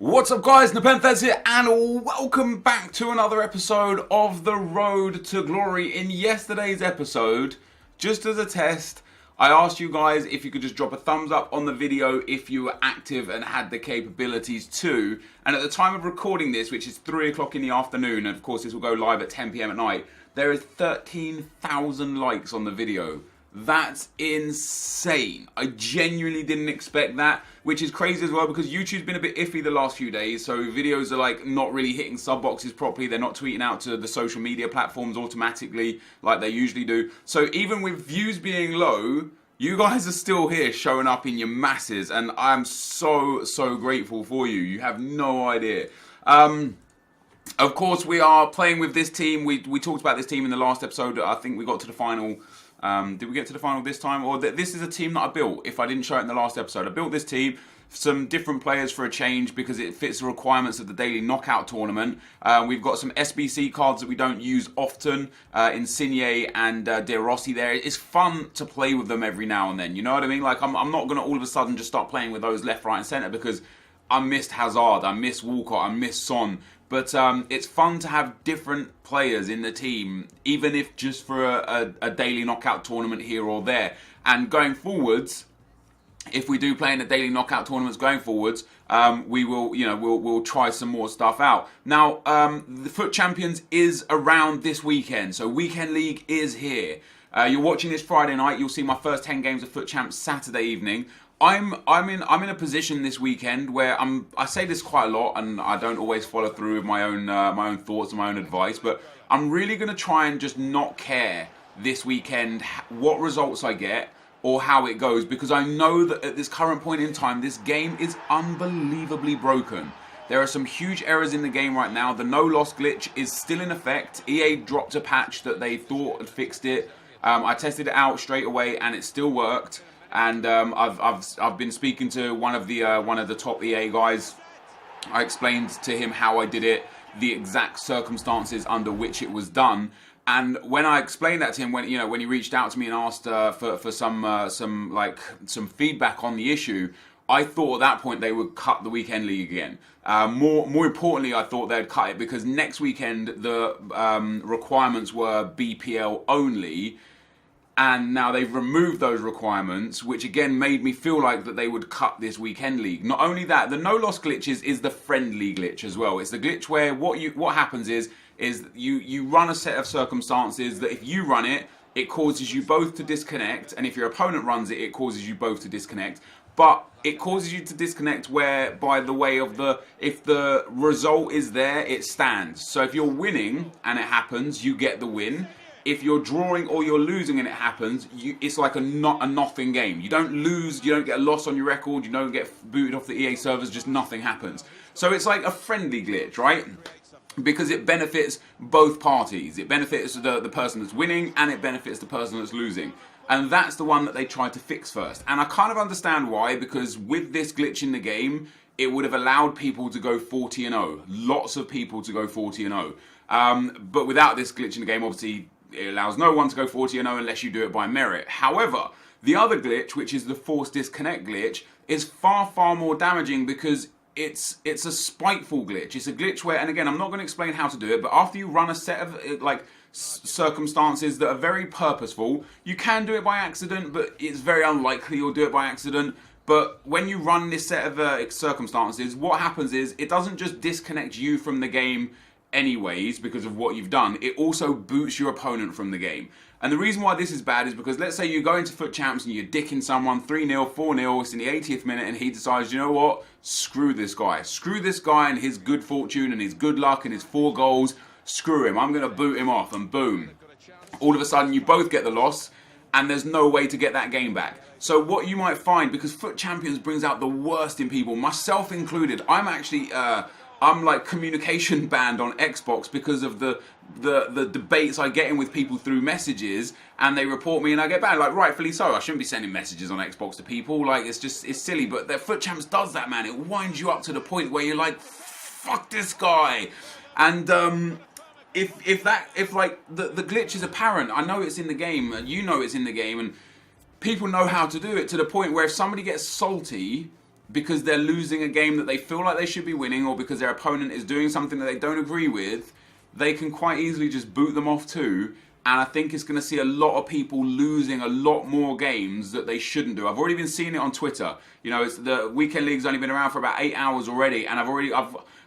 What's up guys, NepentheZ here and welcome back to another episode of The Road to Glory. In yesterday's episode, just as a test, I asked you guys if you could just drop a thumbs up on the video if you were active and had the capabilities to. And at the time of recording this, which is 3 o'clock in the afternoon, and of course this will go live at 10 PM at night, there is 13,000 likes on the video. That's insane. I genuinely didn't expect that, which is crazy as well because YouTube's been a bit iffy the last few days, so videos are like not really hitting sub boxes properly. They're not tweeting out to the social media platforms automatically like they usually do. So even with views being low, you guys are still here showing up in your masses, and I'm so grateful for you. You have no idea. Of course, we are playing with this team. We talked about this team in the last episode. I think we got to the final. Did we get to the final this time? Or this is a team that I built, if I didn't show it in the last episode. I built this team, some different players for a change because it fits the requirements of the daily knockout tournament. We've got some SBC cards that we don't use often, Insigne and De Rossi there. It's fun to play with them every now and then, you know what I mean? Like, I'm not going to all of a sudden just start playing with those left, right and centre because I missed Hazard, I missed Walcott, I missed Son. But it's fun to have different players in the team, even if just for a daily knockout tournament here or there. And going forwards, if we do play in the daily knockout tournaments going forwards, we will, we'll try some more stuff out. Now, the FUT Champions is around this weekend, so Weekend League is here. You're watching this Friday night. You'll see my first 10 games of FUT Champs Saturday evening. I'm in a position this weekend where I say this quite a lot, and I don't always follow through with my own thoughts and my own advice, but I'm really going to try and just not care this weekend what results I get or how it goes, because I know that at this current point in time, this game is unbelievably broken. There are some huge errors in the game right now. The no-loss glitch is still in effect. EA dropped a patch that they thought had fixed it. I tested it out straight away, and it still worked. And I've been speaking to one of the top EA guys. I explained to him how I did it, the exact circumstances under which it was done. And when I explained that to him, when he reached out to me and asked for some feedback on the issue, I thought at that point they would cut the Weekend League again. More importantly, I thought they'd cut it because next weekend the requirements were BPL only. And now they've removed those requirements, which again made me feel like that they would cut this Weekend League. Not only that, the no-loss glitch is the friendly glitch as well. It's the glitch where what happens is you run a set of circumstances that if you run it, it causes you both to disconnect, and if your opponent runs it, it causes you both to disconnect. But it causes you to disconnect where, by the way of if the result is there, it stands. So if you're winning and it happens, you get the win. If you're drawing or you're losing and it happens, it's like a nothing game. You don't lose, you don't get a loss on your record, you don't get booted off the EA servers, just nothing happens. So it's like a friendly glitch, right? Because it benefits both parties. It benefits the person that's winning and it benefits the person that's losing. And that's the one that they tried to fix first. And I kind of understand why, because with this glitch in the game, it would have allowed people to go 40-0. Lots of people to go 40-0. But without this glitch in the game, obviously, it allows no one to go 40-0 unless you do it by merit. However, the other glitch, which is the forced disconnect glitch, is far more damaging because it's a spiteful glitch. It's a glitch where, and again, I'm not going to explain how to do it, but after you run a set of circumstances that are very purposeful, you can do it by accident, but it's very unlikely you'll do it by accident. But when you run this set of circumstances, what happens is it doesn't just disconnect you from the game anyways because of what you've done, it also boots your opponent from the game. And the reason why this is bad is because let's say you go into FUT Champs and you're dicking someone 3-0, 4-0, it's in the 80th minute and he decides, you know what, screw this guy and his good fortune and his good luck and his 4 goals, screw him, I'm going to boot him off, and boom. All of a sudden you both get the loss and there's no way to get that game back. So what you might find, because FUT Champions brings out the worst in people, myself included, I'm like communication banned on Xbox because of the debates I get in with people through messages, and they report me and I get banned. Like, rightfully so. I shouldn't be sending messages on Xbox to people. Like, it's silly. But the FUT Champs does that, man. It winds you up to the point where you're like, fuck this guy. And if the glitch is apparent, I know it's in the game, you know it's in the game, and people know how to do it to the point where if somebody gets salty because they're losing a game that they feel like they should be winning, or because their opponent is doing something that they don't agree with, they can quite easily just boot them off too. And I think it's going to see a lot of people losing a lot more games that they shouldn't do. I've already been seeing it on Twitter. You know, the weekend league's only been around for about 8 hours already, and I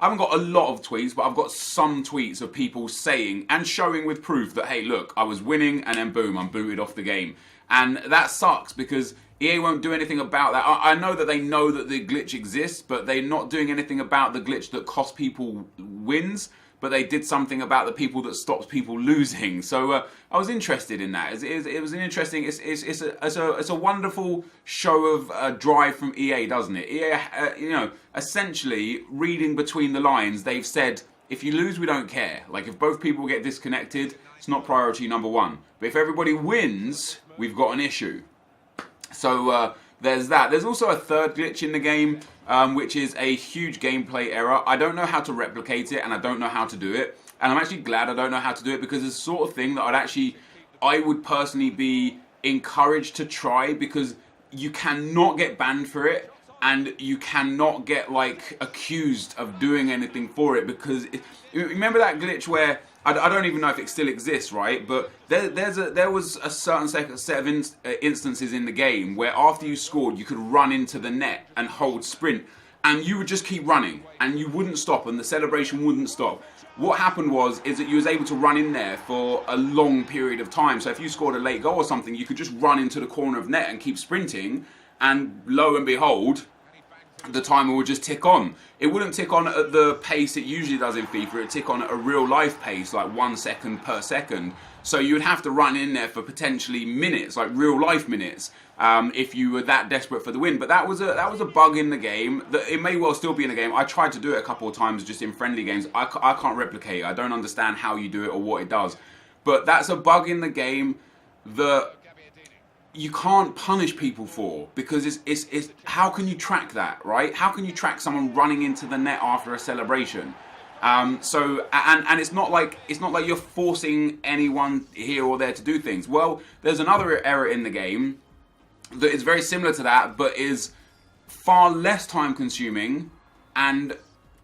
haven't got a lot of tweets, but I've got some tweets of people saying and showing with proof that, hey, look, I was winning and then boom, I'm booted off the game. And that sucks because EA won't do anything about that. I know that they know that the glitch exists, but they're not doing anything about the glitch that costs people wins. But they did something about the people that stops people losing. So I was interested in that. It was an interesting. It's a wonderful show of drive from EA, doesn't it? EA, you know, essentially reading between the lines, they've said, if you lose, we don't care. Like if both people get disconnected, it's not priority number one. But if everybody wins, we've got an issue. So there's that. There's also a third glitch in the game, which is a huge gameplay error. I don't know how to replicate it, and I don't know how to do it. And I'm actually glad I don't know how to do it, because it's the sort of thing that I would personally be encouraged to try, because you cannot get banned for it, and you cannot get like accused of doing anything for it, because remember that glitch where I don't even know if it still exists, right? But there was a certain set of instances in the game where after you scored, you could run into the net and hold sprint, and you would just keep running, and you wouldn't stop, and the celebration wouldn't stop. What happened is that you was able to run in there for a long period of time. So if you scored a late goal or something, you could just run into the corner of net and keep sprinting, and lo and behold, the timer would just tick on. It wouldn't tick on at the pace it usually does in FIFA. It'd tick on at a real life pace, like 1 second per second. So you would have to run in there for potentially minutes, like real life minutes, if you were that desperate for the win. But that was a bug in the game. That it may well still be in the game. I tried to do it a couple of times just in friendly games. I can't replicate it. I don't understand how you do it or what it does. But that's a bug in the game that you can't punish people for, because it's how can you track that, right? How can you track someone running into the net after a celebration? And it's not like you're forcing anyone here or there to do things. Well, there's another error in the game that is very similar to that, but is far less time consuming and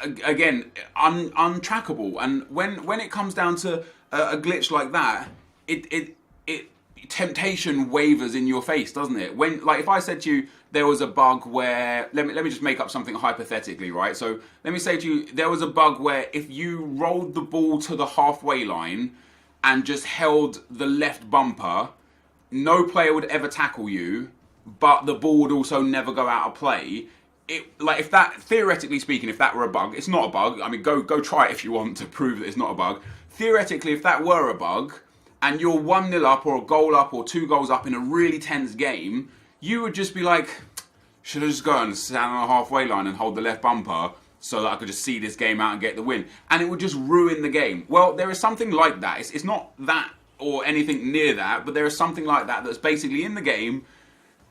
again untrackable. And when it comes down to a glitch like that, it temptation wavers in your face, doesn't it? When, like, if I said to you there was a bug where, let me just make up something hypothetically, right? So let me say to you there was a bug where if you rolled the ball to the halfway line and just held the left bumper, no player would ever tackle you, but the ball would also never go out of play. Like, if that, theoretically speaking, if that were a bug, it's not a bug. I mean, go try it if you want to prove that it's not a bug. Theoretically, if that were a bug, and you're 1-0 up or a goal up or 2 goals up in a really tense game, you would just be like, should I just go and stand on a halfway line and hold the left bumper so that I could just see this game out and get the win? And it would just ruin the game. Well, there is something like that. It's not that or anything near that, but there is something like that that's basically in the game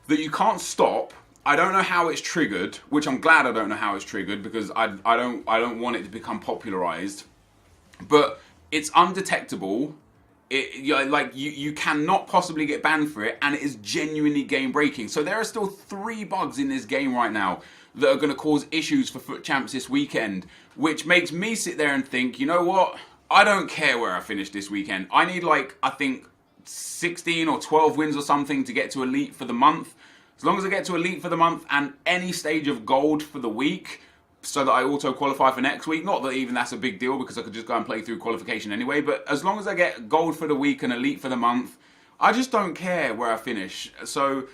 that you can't stop. I don't know how it's triggered, which I'm glad I don't know how it's triggered, because I don't want it to become popularized. But it's undetectable. You cannot possibly get banned for it, and it is genuinely game breaking. So there are still 3 bugs in this game right now that are going to cause issues for FUT Champs this weekend, which makes me sit there and think, you know what, I don't care where I finish this weekend. I need, like, I think 16 or 12 wins or something to get to Elite for the month. As long as I get to Elite for the month and any stage of Gold for the week, so that I auto-qualify for next week. Not that even that's a big deal, because I could just go and play through qualification anyway, but as long as I get Gold for the week and Elite for the month, I just don't care where I finish. So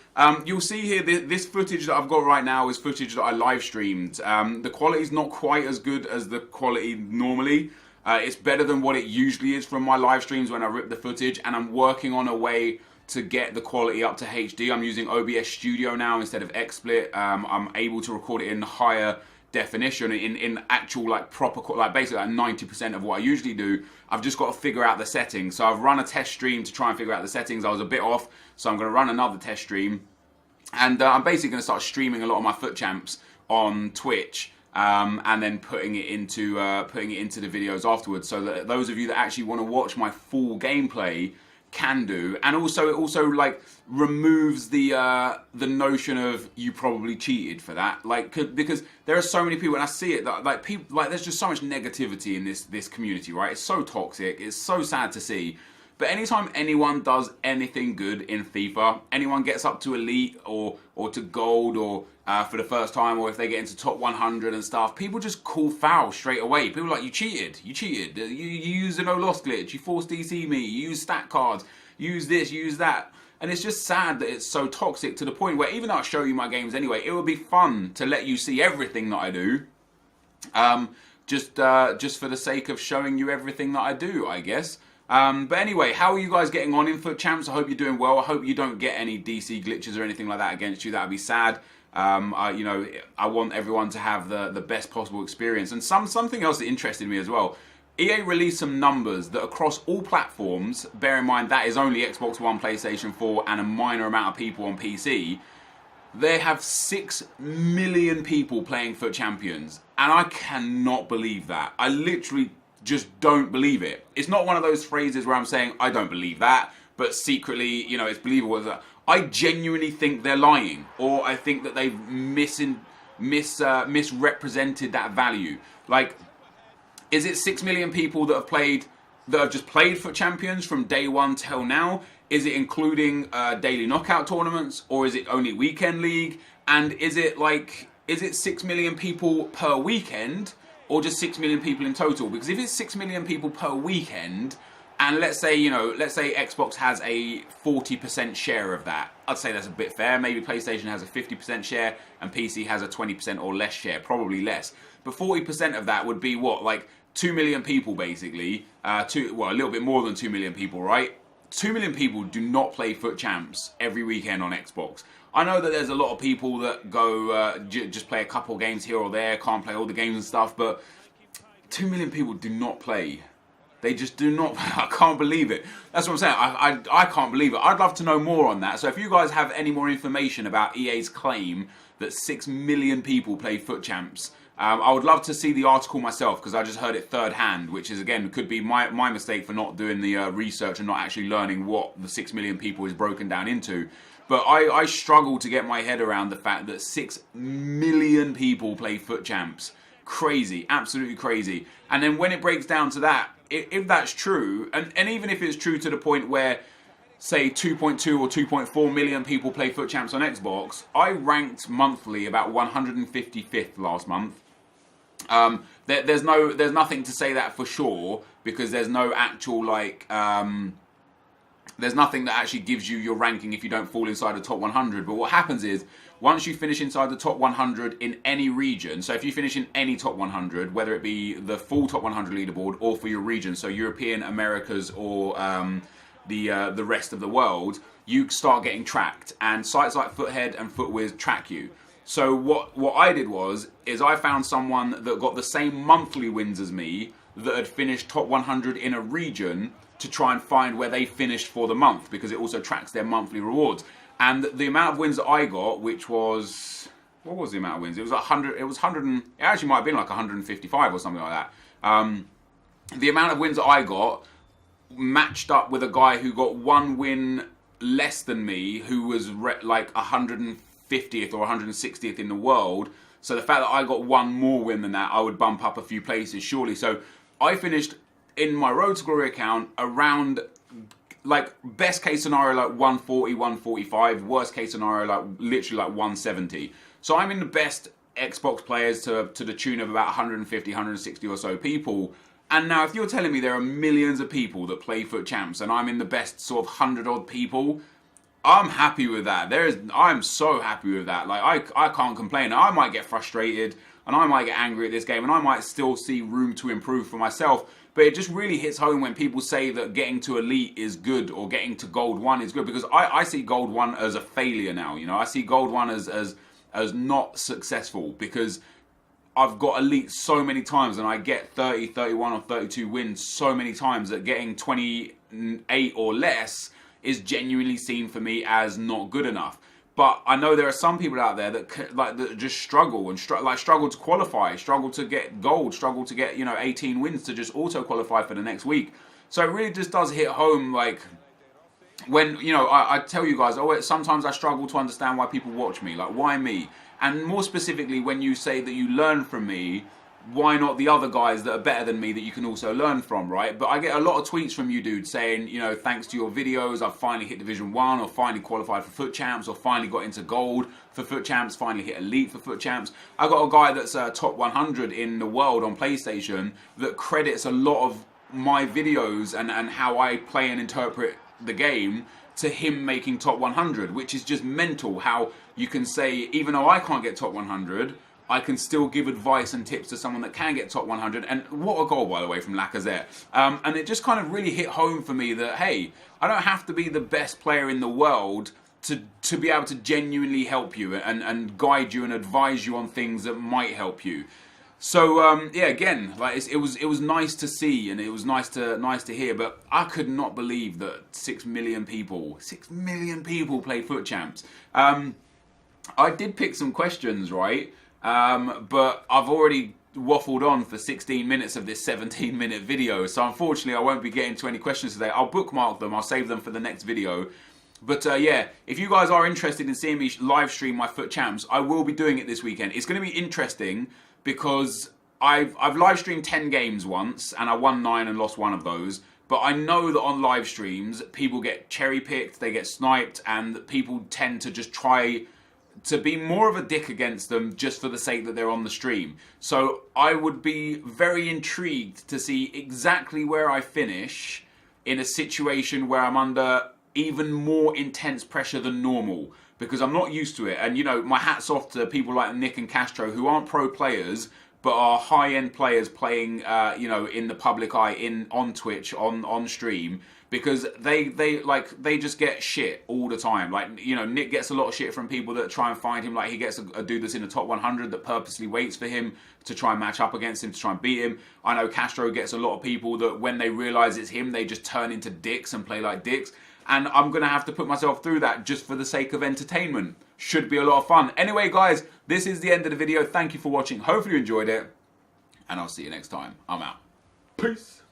you'll see here, this footage that I've got right now is footage that I live streamed. The quality's not quite as good as the quality normally. It's better than what it usually is from my live streams when I rip the footage, and I'm working on a way to get the quality up to HD. I'm using OBS Studio now instead of XSplit. I'm able to record it in higher definition, in actual, like, proper, like, basically like 90% of what I usually do. I've just got to figure out the settings. So I've run a test stream to try and figure out the settings. I was a bit off, so I'm going to run another test stream, and I'm basically going to start streaming a lot of my FUT Champs on Twitch, and then putting it into the videos afterwards, so that those of you that actually want to watch my full gameplay can do, and also it also like removes the notion of you probably cheated for that, like, because there are so many people, and I see it, that like people, like, there's just so much negativity in this community, right? It's so toxic, it's so sad to see. But anytime anyone does anything good in FIFA, anyone gets up to elite or to gold, or for the first time, or if they get into top 100 and stuff, people just call foul straight away. People are like, you cheated, you used a no loss glitch, you forced DC me, you used stat cards, use this, use that. And it's just sad that it's so toxic, to the point where, even though I show you my games anyway, it would be fun to let you see everything that I do. Just for the sake of showing you everything that I do, I guess. But anyway, how are you guys getting on in FUT Champs? I hope you're doing well. I hope you don't get any DC glitches or anything like that against you. That would be sad. I want everyone to have the best possible experience. And something else that interested me as well. EA released some numbers that across all platforms, bear in mind that is only Xbox One, PlayStation 4, and a minor amount of people on PC, they have 6 million people playing FUT Champions. And I cannot believe that. I literally just don't believe it. It's not one of those phrases where I'm saying I don't believe that, but secretly, you know, it's believable. I genuinely think they're lying, or I think that they've misrepresented that value. Like, is it 6 million people that have just played FUT Champions from day one till now? Is it including daily knockout tournaments, or is it only weekend league? And is it 6 million people per weekend, or just 6 million people in total? Because if it's 6 million people per weekend, and let's say Xbox has a 40% share of that, I'd say that's a bit fair. Maybe PlayStation has a 50% share and PC has a 20% or less share, probably less. But 40% of that would be what, like 2 million people basically. A little bit more than 2 million people, right? 2 million people do not play FUT Champs every weekend on Xbox. I know that there's a lot of people that go just play a couple games here or there, can't play all the games and stuff, but 2 million people do not play. They just do not. I can't believe it. That's what I'm saying. I can't believe it. I'd love to know more on that. So if you guys have any more information about EA's claim that 6 million people play FUT Champs, I would love to see the article myself, because I just heard it third hand, which is, again, could be my mistake for not doing the research and not actually learning what the 6 million people is broken down into. But I struggle to get my head around the fact that 6 million people play FUT Champs. Crazy, absolutely crazy. And then when it breaks down to that, if that's true, and even if it's true to the point where, say, 2.2 or 2.4 million people play FUT Champs on Xbox, I ranked monthly about 155th last month. There's nothing to say that for sure, because there's no actual, like, there's nothing that actually gives you your ranking if you don't fall inside the top 100. But what happens is, once you finish inside the top 100 in any region, so if you finish in any top 100, whether it be the full top 100 leaderboard or for your region, so European, Americas, or the rest of the world, you start getting tracked, and sites like Foothead and Footwiz track you. So what I did is I found someone that got the same monthly wins as me, that had finished top 100 in a region, to try and find where they finished for the month, because it also tracks their monthly rewards. And the amount of wins that I got, which was, what was the amount of wins? It was like 100. It was 100. It actually might have been like 155 or something like that. The amount of wins that I got matched up with a guy who got one win less than me, who was like 150th or 160th in the world. So the fact that I got one more win than that, I would bump up a few places surely. So I finished in my Road to Glory account around, like, best case scenario like 140, 145, worst case scenario like literally like 170. So I'm in the best Xbox players to the tune of about 150, 160 or so people. And now if you're telling me there are millions of people that play FUT Champs and I'm in the best sort of 100 odd people, I'm happy with that. I'm so happy with that. Like, I can't complain. I might get frustrated and I might get angry at this game and I might still see room to improve for myself. But it just really hits home when people say that getting to Elite is good or getting to Gold 1 is good, because I see Gold 1 as a failure now. You know, I see Gold 1 as not successful, because I've got Elite so many times and I get 30, 31 or 32 wins so many times that getting 28 or less is genuinely seen for me as not good enough. But I know there are some people out there that just struggle and struggle to qualify, struggle to get gold, struggle to get 18 wins to just auto qualify for the next week. So it really just does hit home, like, when, you know, I tell you guys, sometimes I struggle to understand why people watch me. Like, why me? And more specifically, when you say that you learn from me, why not the other guys that are better than me that you can also learn from, right? But I get a lot of tweets from you dudes saying, you know, thanks to your videos, I've finally hit Division 1, or finally qualified for FUT Champs, or finally got into gold for FUT Champs, finally hit Elite for FUT Champs. I got a guy that's top 100 in the world on PlayStation that credits a lot of my videos and how I play and interpret the game to him making top 100, which is just mental how you can say, even though I can't get top 100, I can still give advice and tips to someone that can get top 100. And what a goal, by the way, from Lacazette. And it just kind of really hit home for me that, hey, I don't have to be the best player in the world to be able to genuinely help you and guide you and advise you on things that might help you. So yeah, again, like it was nice to see, and it was nice to hear. But I could not believe that 6 million people play FUT Champs. I did pick some questions, right? But I've already waffled on for 16 minutes of this 17-minute video, so unfortunately I won't be getting to any questions today. I'll bookmark them, I'll save them for the next video. But yeah, if you guys are interested in seeing me live stream my FUT Champs, I will be doing it this weekend. It's going to be interesting because I've live streamed 10 games once, and I won 9 and lost 1 of those. But I know that on live streams, people get cherry-picked, they get sniped, and people tend to just try to be more of a dick against them just for the sake that they're on the stream. So I would be very intrigued to see exactly where I finish in a situation where I'm under even more intense pressure than normal, because I'm not used to it. And, you know, my hat's off to people like Nick and Castro, who aren't pro players but are high-end players playing, you know, in the public eye, on Twitch, on stream, because they just get shit all the time. Like, you know, Nick gets a lot of shit from people that try and find him. Like, he gets a dude that's in the top 100 that purposely waits for him to try and match up against him, to try and beat him. I know Castro gets a lot of people that when they realise it's him, they just turn into dicks and play like dicks. And I'm going to have to put myself through that just for the sake of entertainment. Should be a lot of fun. Anyway, guys, this is the end of the video. Thank you for watching. Hopefully you enjoyed it. And I'll see you next time. I'm out. Peace.